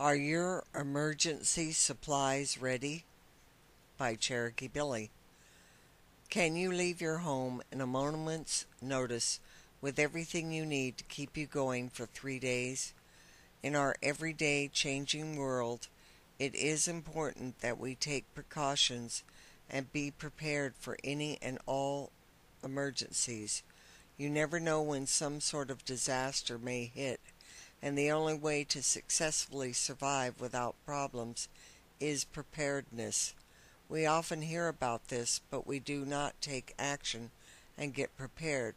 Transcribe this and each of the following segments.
Are your emergency supplies ready? By Cherokee Billie. Can you leave your home in a moment's notice with everything you need to keep you going for 3 days? In our everyday changing world, it is important that we take precautions and be prepared for any and all emergencies. You never know when some sort of disaster may hit, and the only way to successfully survive without problems is preparedness. We often hear about this, but we do not take action and get prepared.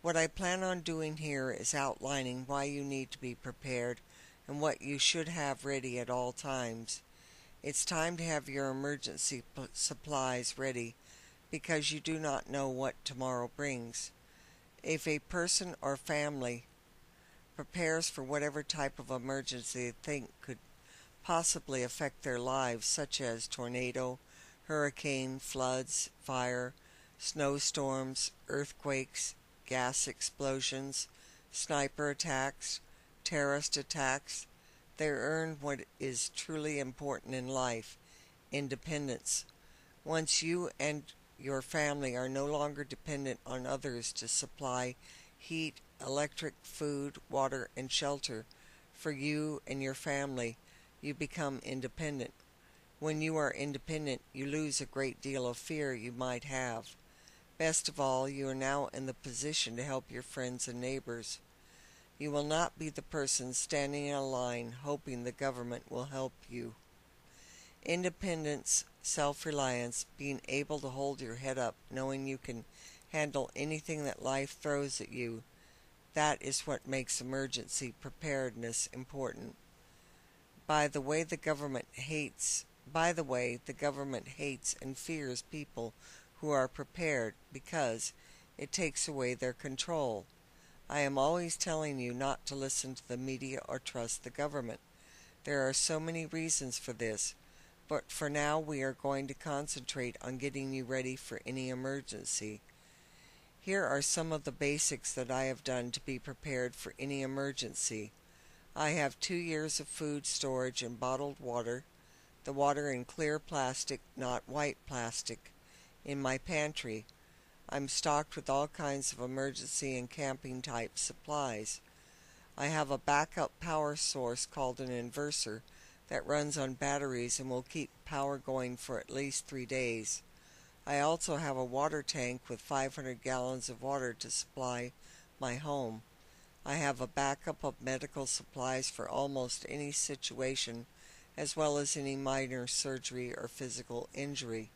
What I plan on doing here is outlining why you need to be prepared and what you should have ready at all times. It's time to have your emergency supplies ready because you do not know what tomorrow brings. If a person or family prepares for whatever type of emergency they think could possibly affect their lives, such as tornado, hurricane, floods, fire, snowstorms, earthquakes, gas explosions, sniper attacks, terrorist attacks, they earn what is truly important in life: independence. Once you and your family are no longer dependent on others to supply heat, electric, food, water, and shelter for you and your family, you become independent. When you are independent, you lose a great deal of fear you might have. Best of all, you are now in the position to help your friends and neighbors. You will not be the person standing in a line hoping the government will help you. Independence, self-reliance, being able to hold your head up, knowing you can handle anything that life throws at you, that is what makes emergency preparedness important. By the way, the government hates and fears people who are prepared because it takes away their control. I am always telling you not to listen to the media or trust the government. There are so many reasons for this, but for now we are going to concentrate on getting you ready for any emergency. Here are some of the basics that I have done to be prepared for any emergency. I have 2 years of food storage in bottled water, the water in clear plastic, not white plastic, in my pantry. I'm stocked with all kinds of emergency and camping type supplies. I have a backup power source called an inverter that runs on batteries and will keep power going for at least 3 days. I also have a water tank with 500 gallons of water to supply my home. I have a backup of medical supplies for almost any situation, as well as any minor surgery or physical injury.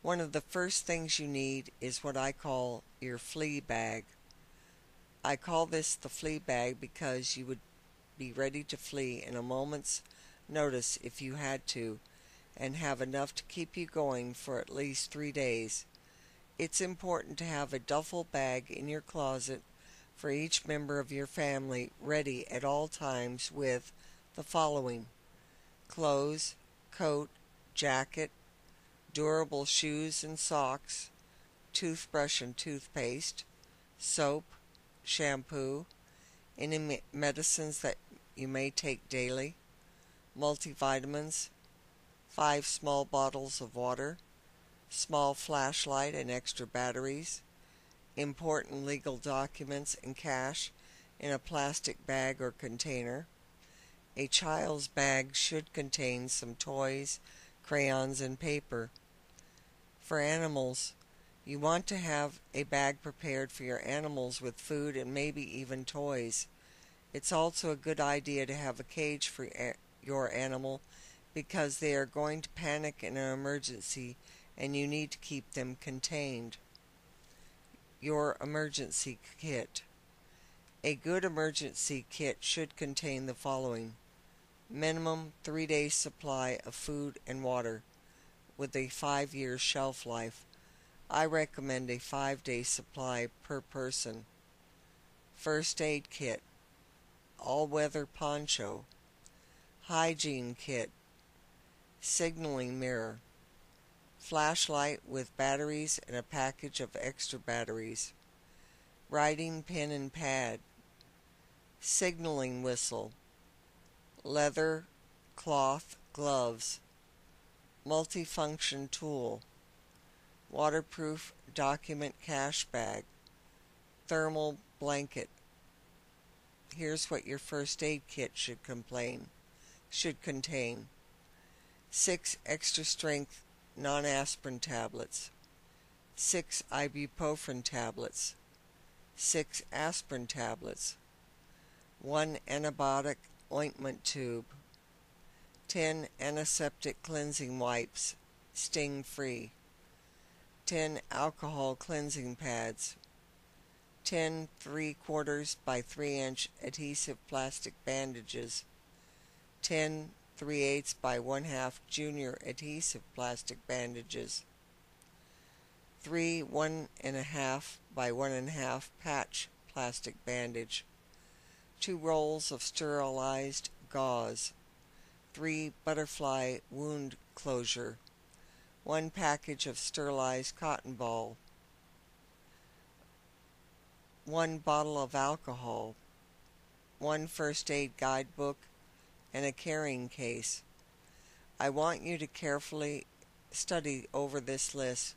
One of the first things you need is what I call your flea bag. I call this the flea bag because you would be ready to flee in a moment's notice if you had to, and have enough to keep you going for at least 3 days. It's important to have a duffel bag in your closet for each member of your family ready at all times with the following: clothes, coat, jacket, durable shoes and socks, toothbrush and toothpaste, soap, shampoo, any medicines that you may take daily, multivitamins, 5 small bottles of water, small flashlight and extra batteries, important legal documents and cash in a plastic bag or container. A child's bag should contain some toys, crayons, and paper. For animals, you want to have a bag prepared for your animals with food and maybe even toys. It's also a good idea to have a cage for your animal because they are going to panic in an emergency and you need to keep them contained. Your emergency kit. A good emergency kit should contain the following: minimum 3-day supply of food and water with a 5-year shelf life. I recommend a 5-day supply per person. First aid kit, all-weather poncho, hygiene kit, signaling mirror, flashlight with batteries and a package of extra batteries, writing pen and pad, signaling whistle, leather, cloth, gloves, multifunction tool, waterproof document cash bag, thermal blanket. Here's what your first aid kit should contain. 6 extra strength non-aspirin tablets, 6 ibuprofen tablets, 6 aspirin tablets, 1 antibiotic ointment tube, 10 antiseptic cleansing wipes, sting-free, 10 alcohol cleansing pads, 10 3/4 by 3-inch adhesive plastic bandages, 10 3/8 by 1/2 junior adhesive plastic bandages, 3 1.5 by 1.5 patch plastic bandage, 2 rolls of sterilized gauze, 3 butterfly wound closure, 1 package of sterilized cotton ball, 1 bottle of alcohol, 1 first aid guidebook, and a carrying case. I want you to carefully study over this list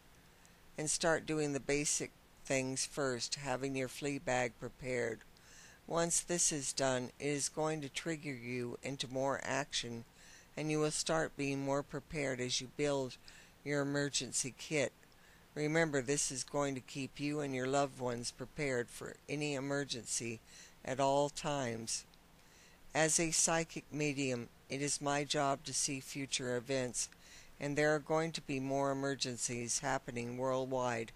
and start doing the basic things first, having your flea bag prepared. Once this is done, it is going to trigger you into more action, and you will start being more prepared as you build your emergency kit. Remember, this is going to keep you and your loved ones prepared for any emergency at all times. As a psychic medium, it is my job to see future events, and there are going to be more emergencies happening worldwide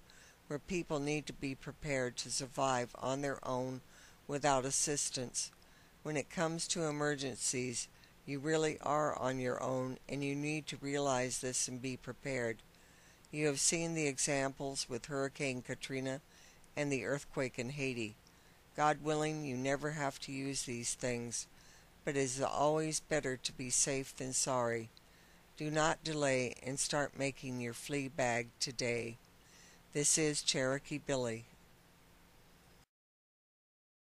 where people need to be prepared to survive on their own without assistance. When it comes to emergencies, you really are on your own, and you need to realize this and be prepared. You have seen the examples with Hurricane Katrina and the earthquake in Haiti. God willing, you never have to use these things, but it is always better to be safe than sorry. Do not delay and start making your flea bag today. This is Cherokee Billie.